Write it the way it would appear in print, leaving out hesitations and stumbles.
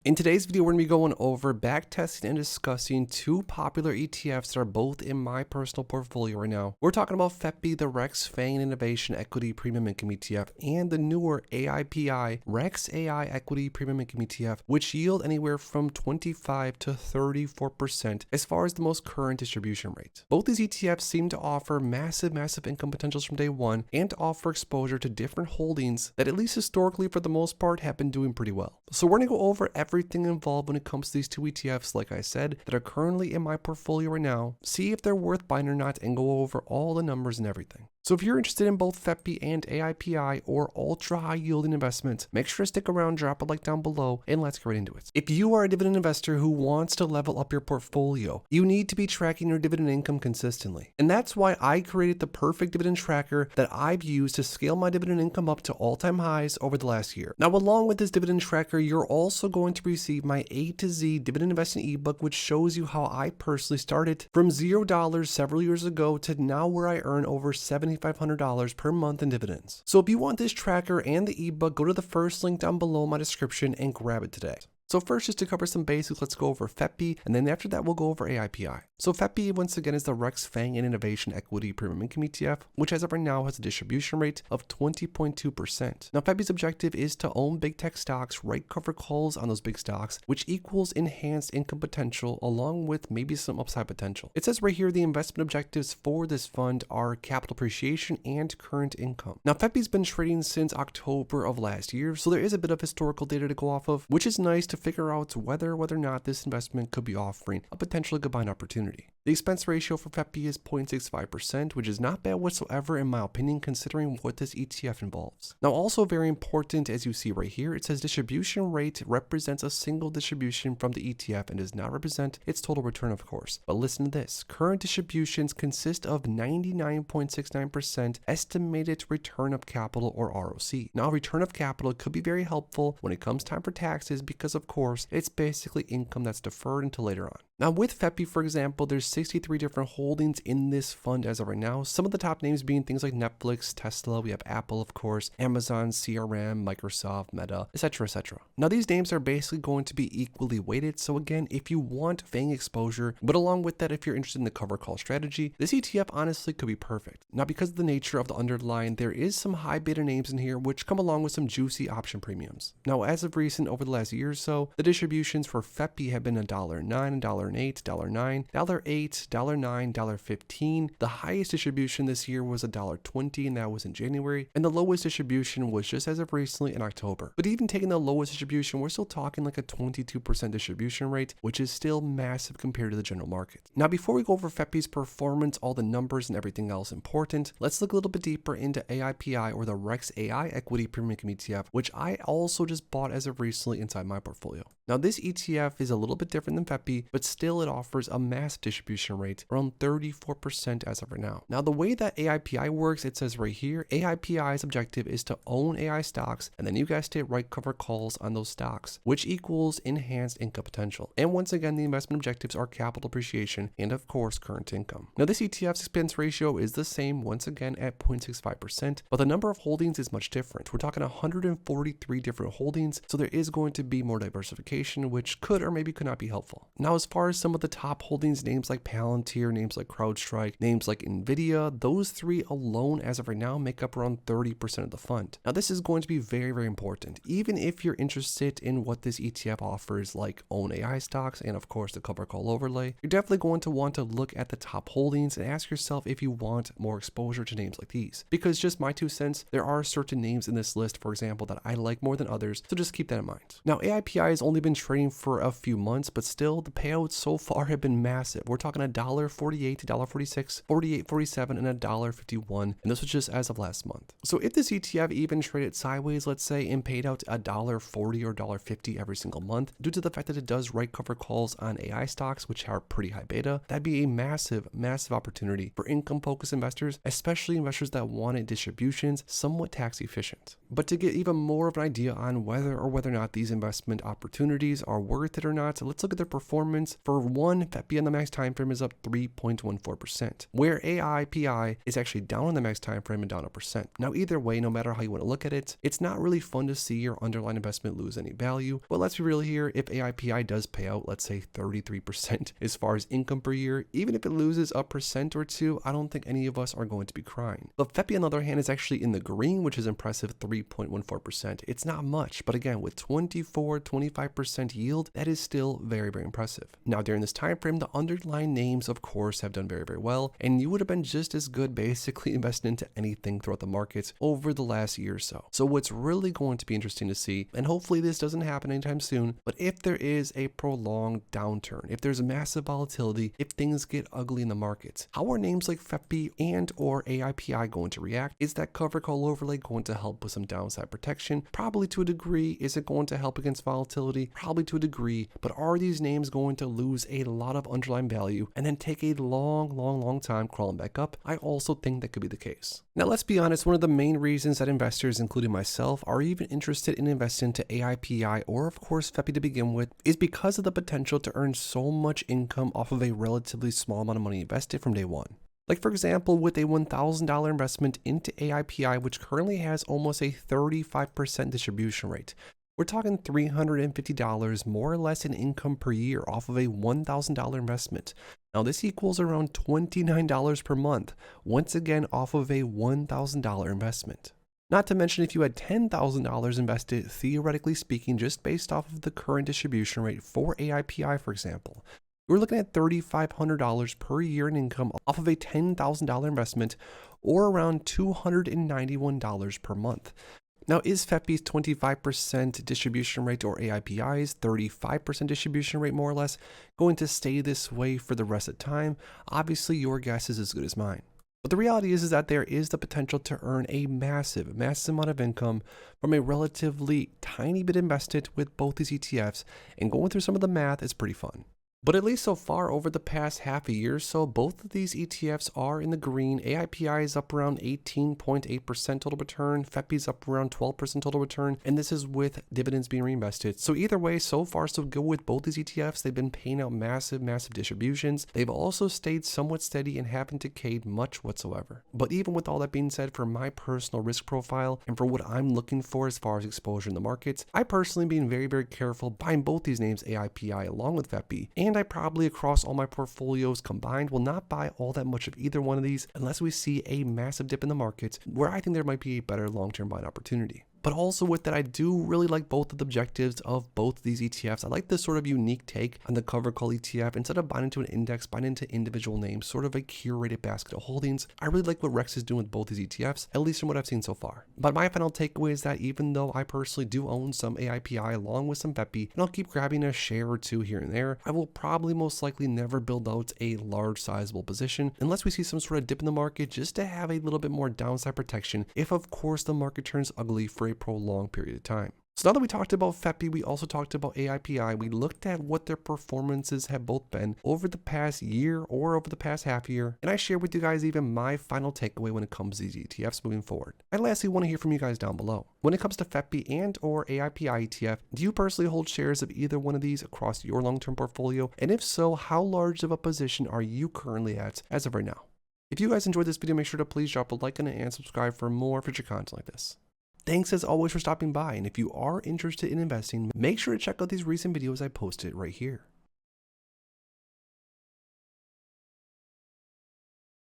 In today's video, we're going to be going over backtesting and discussing two popular ETFs that are both in my personal portfolio right now. We're talking about FEPI, the Rex FANG Innovation Equity Premium Income ETF, and the newer AIPI Rex AI Equity Premium Income ETF, which yield anywhere from 25 to 34% as far as the most current distribution rate. Both these ETFs seem to offer massive income potentials from day one and to offer exposure to different holdings that, at least historically for the most part, have been doing pretty well. So we're going to go over everything involved when it comes to these two ETFs, like I said, that are currently in my portfolio right now, see if they're worth buying or not, and go over all the numbers and everything. So if you're interested in both FEPI and AIPI or ultra high yielding investments, make sure to stick around, drop a like down below, and let's get right into it. If you are a dividend investor who wants to level up your portfolio, you need to be tracking your dividend income consistently. And that's why I created the perfect dividend tracker that I've used to scale my dividend income up to all-time highs over the last year. Now, along with this dividend tracker, you're also going to receive my A to Z dividend investing ebook, which shows you how I personally started from $0 several years ago to now where I earn over $7,500 per month in dividends. So if you want this tracker and the ebook, go to the first link down below in my description and grab it today. So first, just to cover some basics, let's go over FEPI, and then after that, we'll go over AIPI. So FEPI, once again, is the Rex FANG Innovation Equity Premium Income ETF, which as of right now has a distribution rate of 20.2%. Now, FEPI's objective is to own big tech stocks, write cover calls on those big stocks, which equals enhanced income potential along with maybe some upside potential. It says right here, the investment objectives for this fund are capital appreciation and current income. Now, FEPI's been trading since October of last year, so there is a bit of historical data to go off of, which is nice to figure out whether or not this investment could be offering a potentially good buying opportunity. The expense ratio for FEPI is 0.65%, which is not bad whatsoever in my opinion, considering what this ETF involves. Now, also very important, as you see right here, it says distribution rate represents a single distribution from the ETF and does not represent its total return, of course. But listen to this, current distributions consist of 99.69% estimated return of capital, or ROC. Now, return of capital could be very helpful when it comes time for taxes because, of course, it's basically income that's deferred until later on. Now, with FEPI, for example, there's 63 different holdings in this fund as of right now. Some of the top names being things like Netflix, Tesla, we have Apple, of course, Amazon, CRM, Microsoft, Meta, etc., etc. Now, these names are basically going to be equally weighted. So again, if you want FANG exposure, but along with that, if you're interested in the cover call strategy, this ETF honestly could be perfect. Now, because of the nature of the underlying, there is some high beta names in here, which come along with some juicy option premiums. Now, as of recent, over the last year or so, the distributions for FEPI have been $1.09, $1.08, $1.09, $8, $9, $15. The highest distribution this year was $1.20, and that was in January. And the lowest distribution was just as of recently in October. But even taking the lowest distribution, we're still talking like a 22% distribution rate, which is still massive compared to the general market. Now, before we go over FEPI's performance, all the numbers and everything else important, let's look a little bit deeper into AIPI, or the Rex AI Equity Premium Income ETF, which I also just bought as of recently inside my portfolio. Now, this ETF is a little bit different than FEPI, but still it offers a massive distribution rate, around 34% as of right now. Now, the way that AIPI works, it says right here, AIPI's objective is to own AI stocks, and then you guys to write cover calls on those stocks, which equals enhanced income potential. And once again, the investment objectives are capital appreciation and, of course, current income. Now, this ETF's expense ratio is the same, once again, at 0.65%, but the number of holdings is much different. We're talking 143 different holdings, so there is going to be more diversification, which could or maybe could not be helpful. Now, as far as some of the top holdings, names like Palantir, names like CrowdStrike, names like Nvidia, those three alone as of right now make up around 30% of the fund. Now, this is going to be very important. Even if you're interested in what this ETF offers, like own AI stocks and of course the cover call overlay, you're definitely going to want to look at the top holdings and ask yourself if you want more exposure to names like these. Because just my 2 cents, there are certain names in this list, for example, that I like more than others, so just keep that in mind. Now, AIPI has only been trading for a few months, but still the payouts so far have been massive. We're talking $1.48, $1.46, $48.47, and $1.51, and this was just as of last month. So if this ETF even traded sideways, let's say, and paid out $1.40 or $1.50 every single month, due to the fact that it does write cover calls on AI stocks, which are pretty high beta, that'd be a massive opportunity for income-focused investors, especially investors that wanted distributions somewhat tax efficient. But to get even more of an idea on whether or not these investment opportunities are worth it or not, let's look at their performance For one, FEPI on the max time frame is up 3.14%, where AIPI is actually down on the max time frame and down 1%. Now either way, no matter how you want to look at it, it's not really fun to see your underlying investment lose any value. But let's be real here, if AIPI does pay out, let's say 33% as far as income per year, even if it loses a percent or two, I don't think any of us are going to be crying. But FEPI on the other hand is actually in the green, which is impressive 3.14%. It's not much, but again, with 25% yield, that is still very, very impressive. Now during this time frame, the underlying names of course have done very, very well, and you would have been just as good basically investing into anything throughout the markets over the last year or so. So what's really going to be interesting to see, and hopefully this doesn't happen anytime soon, but if there is a prolonged downturn, if there's a massive volatility, if things get ugly in the markets, how are names like FEPI and or AIPI going to react? Is that cover call overlay going to help with some downside protection? Probably to a degree. Is it going to help against volatility? Probably to a degree, but are these names going to lose a lot of underlying value and then take a long time crawling back up? I also think that could be the case. Now let's be honest, one of the main reasons that investors, including myself, are even interested in investing into AIPI or of course FEPI to begin with is because of the potential to earn so much income off of a relatively small amount of money invested from day one. Like for example, with a $1,000 investment into AIPI, which currently has almost a 35% distribution rate, we're talking $350 more or less in income per year off of a $1,000 investment. Now this equals around $29 per month, once again off of a $1,000 investment. Not to mention if you had $10,000 invested, theoretically speaking, just based off of the current distribution rate for AIPI, for example, we're looking at $3,500 per year in income off of a $10,000 investment, or around $291 per month. Now, is FEPI's 25% distribution rate or AIPI's 35% distribution rate more or less going to stay this way for the rest of the time? Obviously, your guess is as good as mine. But the reality is that there is the potential to earn a massive amount of income from a relatively tiny bit invested with both these ETFs, and going through some of the math is pretty fun. But at least so far over the past half a year or so, both of these ETFs are in the green. AIPI is up around 18.8% total return, FEPI is up around 12% total return, and this is with dividends being reinvested. So either way, so far so good with both these ETFs. They've been paying out massive distributions. They've also stayed somewhat steady and haven't decayed much whatsoever. But even with all that being said, for my personal risk profile and for what I'm looking for as far as exposure in the markets, I personally being very careful buying both these names, AIPI along with FEPI, and I probably across all my portfolios combined will not buy all that much of either one of these unless we see a massive dip in the markets where I think there might be a better long-term buying opportunity. But also with that, I do really like both of the objectives of both of these ETFs. I like this sort of unique take on the cover call ETF. Instead of buying into an index, buying into individual names, sort of a curated basket of holdings. I really like what Rex is doing with both these ETFs, at least from what I've seen so far. But my final takeaway is that even though I personally do own some AIPI along with some FEPI, and I'll keep grabbing a share or two here and there, I will probably most likely never build out a large sizable position unless we see some sort of dip in the market, just to have a little bit more downside protection if of course the market turns ugly for a prolonged period of time. So now that we talked about FEPI, we also talked about AIPI. We looked at what their performances have both been over the past year or over the past half year, and I shared with you guys even my final takeaway when it comes to these ETFs moving forward. I lastly want to hear from you guys down below. When it comes to FEPI and or AIPI ETF, do you personally hold shares of either one of these across your long-term portfolio? And if so, how large of a position are you currently at as of right now? If you guys enjoyed this video, make sure to please drop a like on it and subscribe for more future content like this. Thanks as always for stopping by, and if you are interested in investing, make sure to check out these recent videos I posted right here.